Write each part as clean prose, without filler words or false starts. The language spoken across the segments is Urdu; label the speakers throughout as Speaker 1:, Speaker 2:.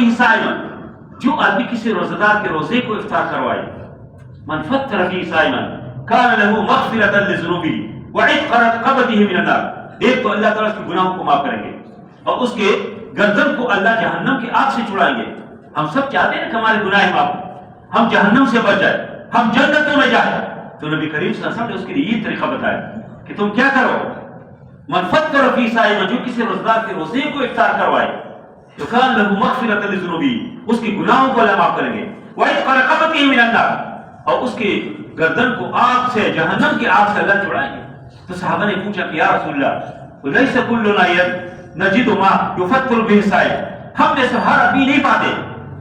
Speaker 1: فیہ صائما، جو آدمی کسی روزدار کے روزے کو افطار کروائے، من فطر فیہ صائما کان لہ مغفرۃ لذنوبہ وعتق رقبتہ من النار، ایک تو اللہ تعالیٰ اس کے گناہوں کو معاف کریں گے اور اس کے گردن کو اللہ جہنم کی آگ سے چھڑائیں گے۔ ہم سب چاہتے ہیں کہ ہمارے گناہ معاف، ہم جہنم سے بچ جائیں، ہم جنتوں میں جائیں، تو نبی کریم صلی اللہ علیہ وسلم نے اس کے لیے یہ طریقہ بتایا کہ تم کیا کرو، من فطر فی صائم، جو کسی روزدار کے روزے کو افطار کروائے تو کان لہ مغفرۃ لذنوبہ، اس کے گناہوں کو اللہ معاف کریں گے، وعتق رقبتہ من النار، اور اس کے گردن کو آگ سے، جہنم کی آگ سے اللہ چھڑائیں گے۔ تو صحابہ نے پوچھا کہ یا رسول اللہ لیس کلنا نجد ما یفطر به الصائم، ہم میں سے ہر آدمی نہیں پاتے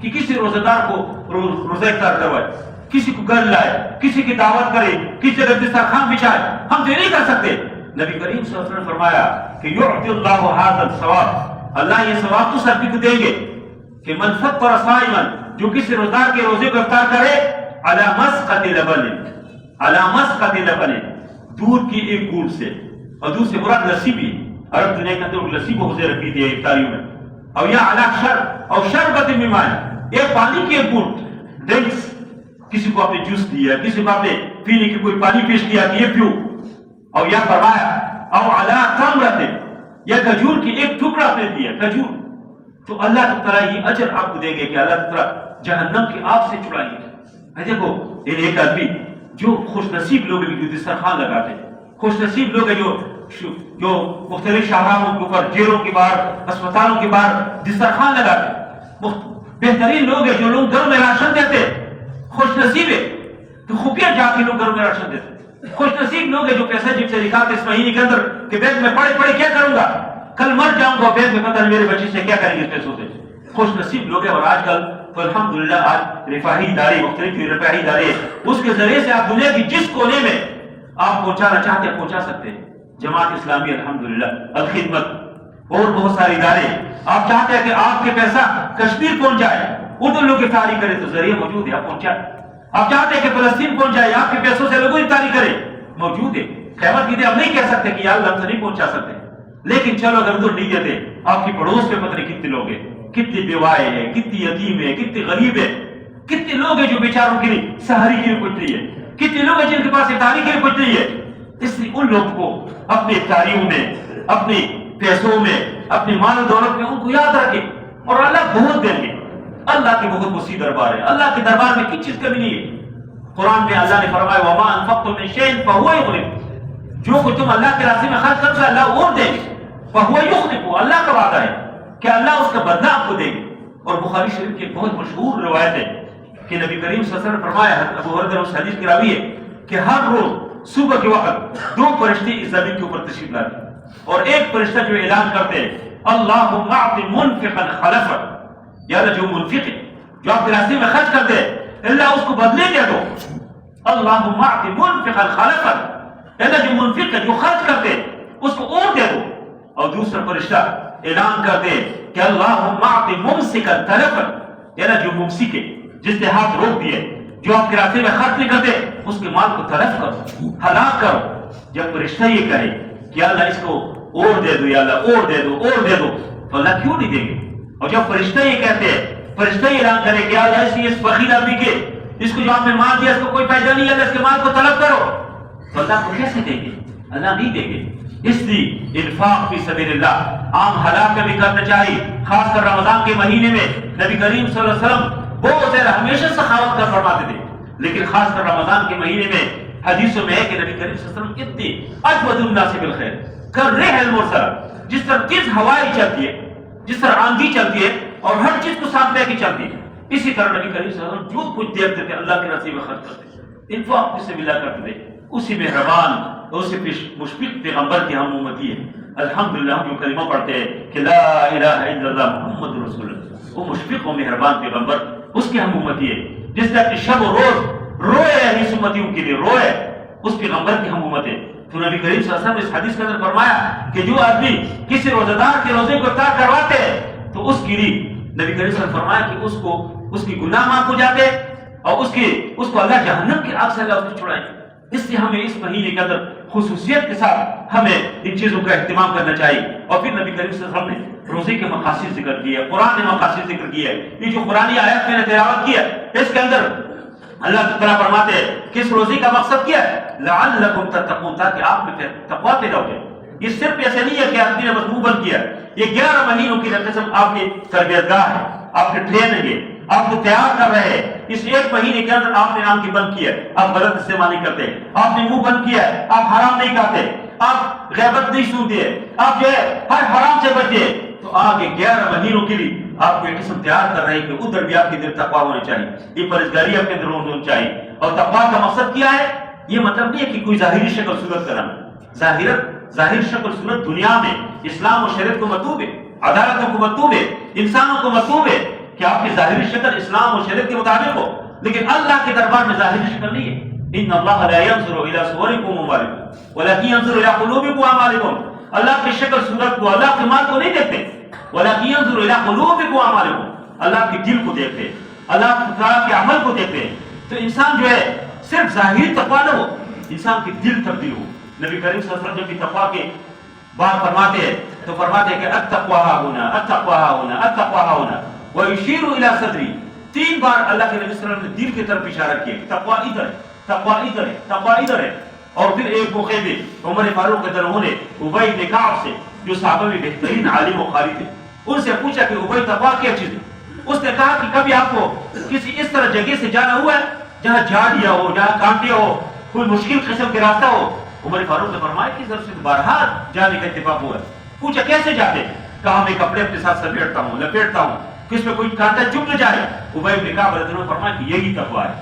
Speaker 1: کہ کسی روزدار کو روزہ افطار کروائے، کسی کو گھر لائے، کسی کی دعوت کرے، کسی جگہ دسترخوان بچھائے، ہم تو یہ نہیں کر سکتے۔ نبی کریم صلی اللہ علیہ وسلم نے فرمایا کہ یعطی اللہ ھذا الثواب، اللہ یہ ثواب تو سب کو دیں گے کہ من فطر صائما، جو کسی روزدار کے روزے کو افطار کرے، علی مسقۃ لبن، علی مسقۃ لبن، دودھ کی ایک گھونٹ سے، اور دودھ سے مراد لسی بھی، عرب دنیا کے اندر لسی بہت زیادہ پیتے ہیں افطاریوں میں، اور یا علی شربۃ من ماء، ایک پانی کی ایک گھونٹ، ڈرنکس، کسی کو آپ نے جوس دیا، کسی کو آپ نے پینے کی کوئی پانی پیش کیا کہ یہ پیو، اور یا فرمایا او علی تمرۃ، یا کھجور کی ایک ٹکڑا آپ نے دیا، کھجور، تو اللہ تعالیٰ یہ اجر آپ کو دیں گے کہ اللہ تعالیٰ جہنم کی آگ سے چھڑائیں گے۔ دیکھو یہ ایک آدمی جو خوش نصیب لوگ ہیں جو دسترخوان لگاتے ہیں، خوش نصیب لوگ ہیں جو مختلف شاہراہوں کے اوپر، جیلوں کے باہر، اسپتالوں کے باہر دسترخوان لگاتے ہیں، بہترین لوگ ہیں جو لوگ گھروں میں راشن دیتے ہیں، خوش نصیب ہے تو خفیہ جا کے لوگ گھروں میں راشن دیتے ہیں، خوش نصیب لوگ ہیں جو پیسے جب سے نکالتے اس مہینے کے اندر کہ بیگ میں پڑے پڑے کیا کروں گا، کل مر جاؤں گا، بیگ میں پتہ نہیں میرے بچے سے کیا کریں گے اس پیسوں سے، خوش نصیب لوگ ہیں۔ اور آج کل تو الحمدللہ آج رفاہی ادارے، مختلف رفاہی ادارے، اس کے ذریعے سے آپ دنیا کی جس کونے میں آپ پہنچانا چاہتے ہیں پہنچا سکتے ہیں۔ جماعت اسلامی الحمدللہ، الخدمت اور بہت سارے ادارے، آپ چاہتے ہیں کہ آپ کے پیسہ کشمیر پہنچ جائے، اردو لوگ افطاری کرے تو ذریعہ موجود ہے، آپ پہنچائیں۔ آپ چاہتے ہیں کہ فلسطین پہنچ جائے، آپ کے پیسوں سے لوگوں افطاری کرے، موجود ہے۔ خیبر کی ہم نہیں کہہ سکتے کہ یا اللہ ہم تو نہیں پہنچا سکتے، لیکن چلو اگر ادھر نہیں دیتے، آپ کی پڑوس میں پتہ نہیں کتنے لوگ ہیں، کتنی بیوائے ہیں، کتنی یتیم ہیں، کتنے غریب ہیں، کتنے لوگ ہیں جو بیچاروں کے لیے سحری کے لیے کچھ نہیں ہے، کتنے لوگ ہیں جن کے پاس افطاری کے لیے کچھ نہیں ہے۔ اس لیے ان لوگوں کو اپنی افطاریوں میں، اپنے پیسوں میں، اپنی مال و دولت میں ان کو یاد رکھے، اور اللہ بہت دیں گے۔ اللہ کی بہت وسیع دربار ہے، اللہ کے دربار میں کسی چیز کمی نہیں ہے۔ قرآن میں اللہ نے فرمایا وما انفقتم من شیء فهو یخلف، جو کچھ تم اللہ کے راستے میں خرچ کرتے ہو اللہ اور دے گے، فهو یخلف، اللہ کا وعدہ ہے کہ اللہ اس کا بدلہ آپ کو دے گے۔ اور بخاری شریف کی ایک بہت مشہور روایت ہے کہ نبی کریم صلی اللہ علیہ وسلم نے فرمایا، ابو ہریرہ اس حدیث کی راوی ہے کہ ہر روز صبح کے وقت دو فرشتے اس زمین کے اوپر تشریف لاتے اور ایک فرشتہ جو اعلان کرتے ہیں اللہم اعط منفقا خلفا، یا اللہ جو منفق ہے، جو آپ کے راستے میں خرچ کرتے ہیں، اللہ اس کو بدلے دے دو، اللہم اعط منفقا خلفا، اللہ جو منفق ہے، جو خرچ کرتے ہیں اس کو اور دے دو۔ اور دوسرا فرشتہ اعلان کرتے کہ اللہم اعط ممسکا تلفا، یا اللہ جو ممسک ہے، جس نے ہاتھ روک دیے، جو آپ کے راستے میں خرچ نہیں کرتے، اس کے مال کو تلف کرو، ہلاک کرو۔ جب فرشتہ یہ کہے کہ اللہ اس کو اور دے دو، یا اللہ اور دے دو، اور دے دو، تو اللہ کیوں نہیں دیں گے؟ اور جب فرشتہ یہ کہتے ہیں، فرشتہ یہ اعلان کرے کہ اللہ اس بخیل آدمی کے، اس کو جو آپ نے مال دیا اس کو کوئی فائدہ نہیں ہے، اللہ اس کے مال کو طلب کرو، تو اللہ کو کیسے دیں گے؟ اللہ نہیں دیں گے۔ اس لیے انفاق فی سبیل اللہ عام حالات میں بھی کرنا چاہیے، خاص کر رمضان کے مہینے میں نبی کریم صلی اللہ علیہ وسلم بہت زیادہ ہمیشہ سخاوت کا فرماتے تھے، لیکن خاص کر رمضان کے مہینے میں حدیثوں میں ہے کہ نبی کریم صلی اللہ علیہ وسلم اتنی اجود الناس بالخیر کر رہے ہیں المرسل، جس طرح تیز ہوائیں چلتی ہے، جس طرح آندھی چلتی ہے اور ہر چیز کو ساتھ لے کے چلتی ہے، اسی طرح نبی کریم صلی اللہ علیہ وسلم جو کچھ دیتے تھے اللہ کے راستے میں خرچ کرتے، انفاق فی سبیل اللہ کرتے تھے۔ اسی مہربان اور اسی مشفق پیغمبر کی ہم امتی ہے۔ الحمدللہ ہم جو کلمہ پڑھتے ہیں کہ لا الہ الا اللہ محمد رسول اللہ، وہ مشفق و مہربان پیغمبر، اس کی ہم امتی ہے، جس نے اپنی شب و روز روئے اس امتیوں کے لیے، روئے اس پیغمبر کی ہم امت ہے۔ تو نبی کریم صلی اللہ علیہ وسلم نے اس حدیث کے اندر فرمایا کہ جو آدمی کسی روزہ دار کے روزے کو افطار کرواتے ہیں تو اس کے لیے نبی کریم صلی اللہ علیہ وسلم نے فرمایا کہ اس کو اس کی گناہ معاف ہو جاتے اور اس کو اللہ جہنم کی آگ سے اللہ اس کو چھڑائے۔ اس لیے ہمیں اس مہینے کے اندر خصوصیت کے ساتھ ہمیں ان چیزوں کا اہتمام کرنا چاہیے۔ اور پھر نبی کریم صلی اللہ علیہ وسلم نے روزے کے مقاصد ذکر کیے، قرآن نے مقاصد ذکر کیے. یہ جو قرآنی آیت میں نے تلاوت کی ہے اس کے اندر اللہ تعالیٰ فرماتے ہیں کس روزے کا مقصد کیا ہے؟ لعلکم تتقون، تاکہ آپ میں تقویٰ پیدا ہو جائے. یہ صرف ایسے نہیں ہے کہ آدمی نے بس منہ بند کیا، یہ 11 مہینوں کی قسم آپ کی تربیت گاہ ہے، آپ کے ٹریننگ ہے، آپ کو تیار کر رہے ہیں. اس 1 مہینے کے اندر آپ نے آنکھ کی بند کیا، آپ غلط استعمال نہیں کرتے، آپ نے منہ بند کیا، آپ حرام نہیں کھاتے، آپ غیبت نہیں سنتے، آپ جو ہے ہر حرام سے بچے. تو آگے 11 مہینوں کے لیے آپ کو ایک قسم تیار کر رہے ہیں کہ ادھر بھی آپ کے دل تقویٰ ہونی چاہیے، یہ پرہیزگاری آپ کے اندر ہونی چاہیے. اور تقویٰ کا مقصد کیا ہے؟ یہ مطلب نہیں ہے کہ کوئی ظاہری شکل صورت کرنا. ظاہر شکل صورت دنیا میں اسلام و شریعت کو مطلوب ہے، عدالتوں کو مطلوب ہے، انسانوں کو مطلوب ہے کہ آپ کی ظاہری شکل اسلام و شریعت کے مطابق ہو. لیکن اللہ کے دربار میں ظاہری شکل نہیں ہے. ان اللہ لا ينظر الى صوركم واموالكم ولكن ينظر الى قلوبكم واعمالكم. اللہ کی شکل صورت کو، اللہ کے مال کو نہیں دیکھتے. ولكن ينظر الى قلوبكم واعمالكم. اللہ کے دل کو دیکھتے، اللہ تعالیٰ کے عمل کو دیکھتے. تو انسان جو ہے صرف ظاہری تقویٰ نہ ہو، انسان کی دل تبدیل ہو. نبی کریم صلی اللہ علیہ وسلم جب تقویٰ کی بات فرماتے ہیں تو فرماتے ہیں کہ التقویٰ ہاہنا التقویٰ ہاہنا التقویٰ ہاہنا ویشیر الی صدری. 3 بار اللہ کے نبی صلی اللہ علیہ وسلم نے دل کی طرف اشارہ کیا، تقویٰ ادھر ہے، تقویٰ ادھر ہے، تقویٰ ادھر ہے. اور پھر ایک موقع میں عمر فاروق کے انہوں نے ابی بن کعب سے، جو صحابہ میں بہترین عالم و قاری تھے، ان سے پوچھا کہ ابی تقویٰ کیا چیز ہے؟ اس نے کہا کہ کبھی آپ کو کسی اس طرح جگہ سے جانا ہوا ہے جہاں جھاڑیاں ہو، جہاں کانٹے ہو، کوئی مشکل قسم کے راستہ ہو؟ عمر فاروق نے فرمایا کہ ضرور سے بارہا جانے کا اتفاق ہوا ہے. پوچھا کیسے جاتے؟ کہا میں کپڑے اپنے ساتھ لپیٹتا ہوں کہ اس میں کوئی کانٹا چپ نہ جائے. ابی بن کعب رضی اللہ عنہ نے فرمایا کہ یہی تقویٰ ہے.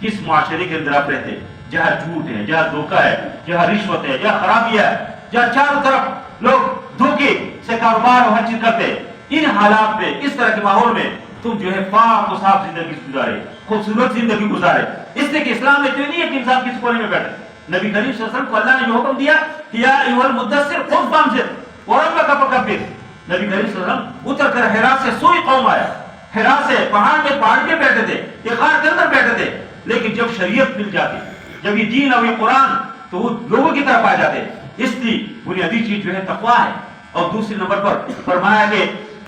Speaker 1: اس معاشرے کے اندر آپ رہتے جہاں جھوٹ ہے، جہاں دھوکہ ہے، جہاں رشوت ہے، جہاں خرابی ہے، جہاں چاروں طرف لوگ دھوکے سے کاروبار اور ہر چیز کرتے، ان حالات میں، اس طرح کے ماحول میں تم جو ہے پاک و صاف زندگی گزارے، خوبصورت زندگی گزارے. اس لیے کہ اسلام میں تو نہیں ہے کہ انسان کسی کونے میں بیٹھے. نبی کریم صلی اللہ علیہ وسلم کو اللہ نے جو حکم دیا کہ یا ایھا المدثر قم فانذر وربک فکبر. نبی کریم صلی اللہ علیہ وسلم اتر کر حرا سے سوئی قوم آیا. حرا سے پہاڑ پہ بیٹھے تھے، یہ غار کے اندر بیٹھے تھے. لیکن جب شریعت مل جاتی، جب یہ دین اور یہ قرآن، تو وہ لوگوں کی طرف آ جاتے. اس لیے بنیادی چیز جو ہے تقویٰ ہے. اور دوسرے نمبر پر فرمایا کہ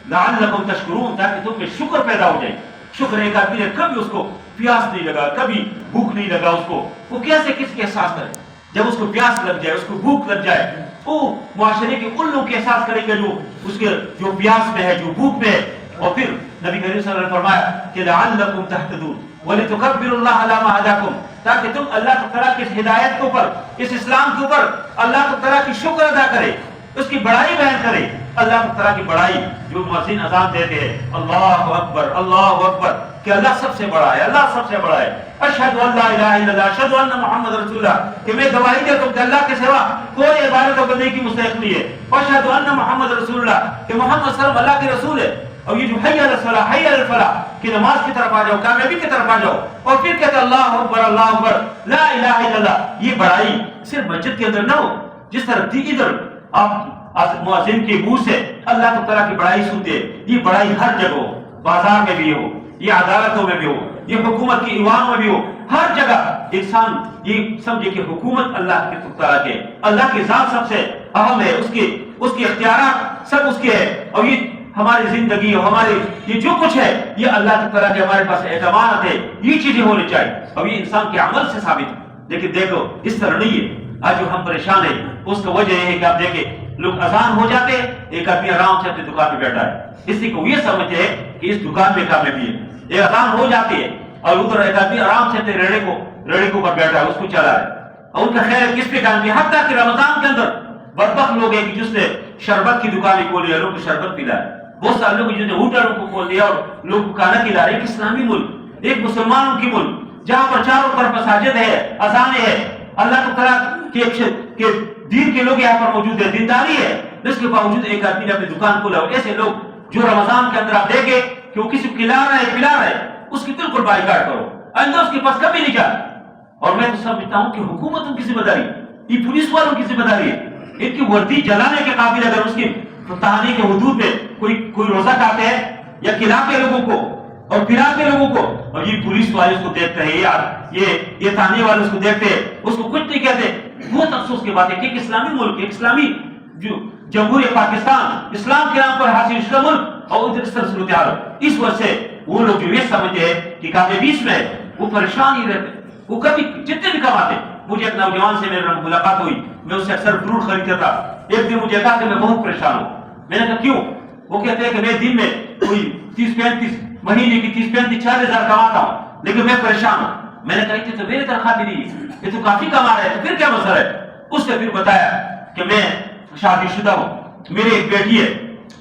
Speaker 1: لعلکم تشکرون، تاکہ تم میں شکر پیدا ہو جائے. شکر ایک آدمی نے کبھی اس کو پیاس نہیں لگا، کبھی بھوک نہیں لگا اس کو، وہ کیسے کس کے احساس کرے؟ جب اس کو پیاس لگ جائے، اس کو بھوک لگ جائے، وہ معاشرے کے ان لوگوں کے احساس کرے گا جو اس کے جو پیاس میں ہے، جو بھوک میں ہے. اور پھر نبی کریم صلی اللہ علیہ وسلم نے فرمایا کہ لعلکم تہتدون ولتکبروا اللہ علی ما ہداکم، تاکہ تم اللہ تعالیٰ کی اس ہدایت کے اوپر، اس اسلام کے اوپر اللہ تعالیٰ کی شکر ادا کرے، اس کی بڑائی بیان کرے. اللہ تعالیٰ کی بڑائی جو مؤذن اذان دیتے ہیں اللہ اکبر کہ اللہ سب سے بڑا ہے، اللہ سب سے بڑا ہے. اشہد ان لا الہ الا اللہ اشہد ان محمد رسول اللہ، کہ میں گواہی دیتا ہوں کہ اللہ کے سوا کوئی عبادت و بندگی کی مستحق نہیں ہے. اشہد ان محمد رسول اللہ، کہ محمد صلی اللہ علیہ وسلم اللہ کے رسول ہے. اور یہ جو حی علی الصلاۃ حی علی الفلاح، کہ نماز کی طرف آ جاؤ، کامیابی کی طرف آ جاؤ. اور پھر کہتے اللہ اکبر لا الہ الا اللہ. یہ بڑائی صرف مسجد کے اندر نہ ہو، جس طرح ادھر آپ مؤذن کے منہ سے اللہ تعالیٰ کی بڑائی سنتے، یہ بڑائی ہر جگہ ہو، بازار میں بھی ہو، یہ عدالتوں میں بھی ہو، یہ حکومت کی ایوانوں میں بھی ہو، ہر جگہ انسان یہ سمجھے کہ حکومت اللہ کے تعالیٰ کے، اللہ کی ذات سب سے اہم ہے، اس کے اختیارات سب اس کے ہے. اور یہ ہماری زندگی اور ہماری یہ جو کچھ ہے یہ اللہ تعالیٰ کے ہمارے پاس اعتماد ہے، یہ چیزیں ہونی چاہیے. اور یہ انسان کے عمل سے ثابت ہے. لیکن دیکھو اس طرح نہیں ہے. آج جو ہم پریشان ہیں اس کا وجہ یہ ہے کہ آپ دیکھیں لوگ اذان ہو جاتے ہیں، ایک آدمی آرام سے اپنی دکان پہ بیٹھا ہے، اس لیے وہ یہ سمجھتے ہیں کہ اس دکان میں کامیابی ہے. ایک اذان ہو جاتی ہے اور ادھر ایک آدمی آرام سے اپنے ریڑے کے اوپر بیٹھا ہے، اس کو چلا ہے. اور ان کا خیر کس پہ کامیابی؟ حتیٰ کہ رمضان کے اندر بدبخت لوگ ہیں کہ جس نے شربت کی دکانیں کھولی ہے، لوگ کو شربت پلا ہے. بہت سارے لوگ جنہوں نے ہوٹلوں کو کھول دیا اور لوگ کو کھانا کھلا رہے. ایک اسلامی ملک، ایک مسلمانوں کی ملک جہاں پر چاروں طرف مساجد ہے، اذانیں ہے، اللہ تعالیٰ کے دین کے لوگ یہاں پر موجود ہے، دینداری ہے. اس کے باوجود ایک آدمی نے اپنی دکان کھولا. اور ایسے لوگ جو رمضان کے اندر آپ دیکھیں کہ وہ کسی کو کھلا رہے اس کی بالکل بائیکاٹ کرو، آئندہ اس کے پاس کبھی نہیں جائے. اور میں تو سمجھتا ہوں کہ حکومتوں کی ذمہ داری، یہ پولیس والوں کی ذمہ داری ہے. ان کی وردی جلانے کے قابل اگر اس کی تحانی کے حدود میں کوئی روزہ کھاتے ہیں یا کھلاتے لوگوں کو اور پلاتے لوگوں کو، اور یہ پولیس والے اس کو دیکھتے ہیں، یہ تحانی والے اس کو دیکھتے ہیں، اس کو کچھ نہیں کہتے. بہت افسوس کی بات ہے کہ ایک اسلامی ملک، ایک اسلامی جو جمہوریہ پاکستان اسلام کے نام پر حاصل شدہ ملک اور ادھر اس طرح صورتحال ہو. اس وجہ سے وہ لوگ جو یہ سمجھتے ہیں کہ کامیابی میں وہ پریشان ہی رہتے, وہ کبھی جتنے بھی کماتے. مجھے ایک نوجوان سے میری ملاقات ہوئی, میں اس سے اکثر فروٹ خریدتا تھا. ایک دن مجھے کہا کہ میں بہت پریشان ہوں. میں نے کہا کیوں؟ وہ کہتے ہیں کہ میں دن میں کوئی 30-35 مہینے کی 30-35-40 ہزار کماتا ہوں, لیکن میں پریشان ہوں. میں نے کہا کہ تو میری تنخواہ بھی نہیں ہے, یہ تو کافی کما رہے ہیں, تو پھر کیا مسئلہ ہے؟ اس نے پھر بتایا کہ میں شادی شدہ ہوں, میری ایک بیٹی ہے,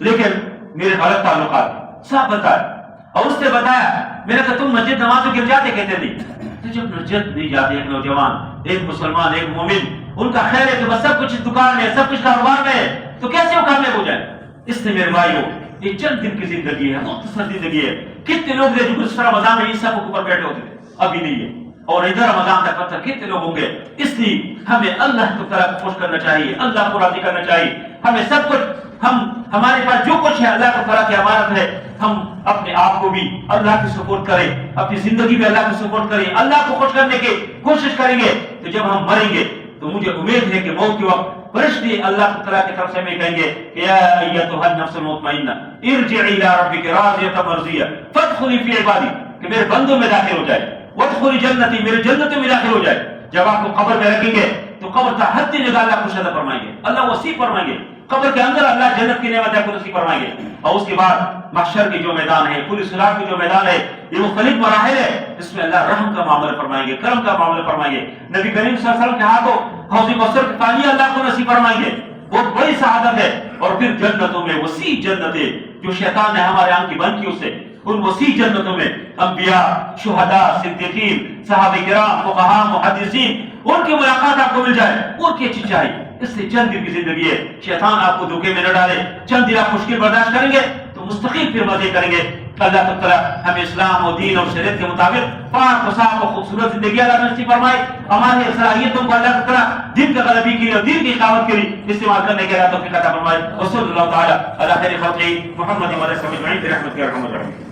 Speaker 1: لیکن میرے غلط تعلقات ہیں. صاحب بتایا. اور اس نے بتایا, میں نے کہا تم مسجد نماز میں گر جاتے؟ کہتے نہیں. تو جب مسجد نہیں جاتے ایک نوجوان, ایک مسلمان, ایک مومن, ان کا خیر ہے کہ بس سب کچھ دکان میں, سب کچھ کاروبار میں ہے, تو کیسے وہ کامیاب ہو جائے؟ اس نے میرے بھائیوں, یہ چند دن کی زندگی ہے, مختصر زندگی ہے. کتنے لوگ ہیں جو گزشتہ رمضان میں عیسیٰ کو اوپر بیٹھے ہوتے تھے, ابھی نہیں ہے. اور ادھر رمضان تک پتہ کتنے لوگ ہوں گے. اس لیے ہمیں اللہ کو تعالیٰ کو خوش کرنا چاہیے, اللہ کو راضی کرنا چاہیے. ہمیں سب کچھ, ہمارے پاس جو کچھ ہے اللہ تعالیٰ کی امانت ہے. ہم اپنے آپ کو بھی اللہ کی سپورٹ کریں, اپنی زندگی میں اللہ کی سپورٹ کریں, اللہ کو خوش کرنے کی کوشش کریں گے. تو جب ہم مریں گے تو مجھے امید ہے کہ موت کے وقت فرشتے اللہ تعالیٰ کی طرف سے ہمیں کہیں گے کہ یا ایتھا النفس المطمئنہ ارجعی الی ربک راضیۃ مرضیہ فادخلی فی عبادی, کہ میرے بندوں میں داخل ہو جائے, وادخلی جنتی, میرے جنتوں میں داخل ہو جائے. جب آپ کو قبر میں رکھیں گے تو قبر کا حد نگاہ اللہ کو شادہ فرمائیں گے, اللہ وسیع فرمائیں گے. قبر کے اندر اللہ جنت کی نعمت کو نصیب فرمائیں گے. اور اس کے بعد محشر کی جو میدان ہے, پوری صراط کی جو میدان ہے, یہ مختلف مراحل ہے, اس میں اللہ رحم کا معاملہ فرمائیں گے, کرم کا معاملہ فرمائیں گے. نبی کریم صلی اللہ علیہ وسلم کے ہاتھوں حوض کوثر کی پانی اللہ کو نصیب فرمائیں گے, بہت بڑی سعادت ہے. اور پھر جنتوں میں وسیع جنتیں جو شیطان نے ہمارے آنکھ کی بند کی, اسے ان وسیع جنتوں میں انبیاء, شہداء, صدیقین, صحابہ کرام, فقہاء, محدثین, ان کی ملاقات آپ کو مل جائے, اور کی اچھی چاہیے. اس لیے چند دن کی زندگی ہے, شیطان آپ کو دھوکے میں نہ ڈالے. چند دن آپ مشکل برداشت کریں گے تو مستقیم پھر مزے کریں گے. اللہ تعالیٰ ہمیں اسلام اور دین اور شریعت کے مطابق پاک و صاف و خوبصورت زندگی اللہ نصیب فرمائے. ہماری صلاحیتوں کو اللہ تعالیٰ دین کا غلبی کے لیے اور دین کی اقامت کے لیے استعمال کرنے کے اللہ توفیق عطا فرمائے. وصلی اللہ تعالیٰ علی خیر خلقہ محمد و علیہ وسلم برحمتہ یا ارحم الراحمین.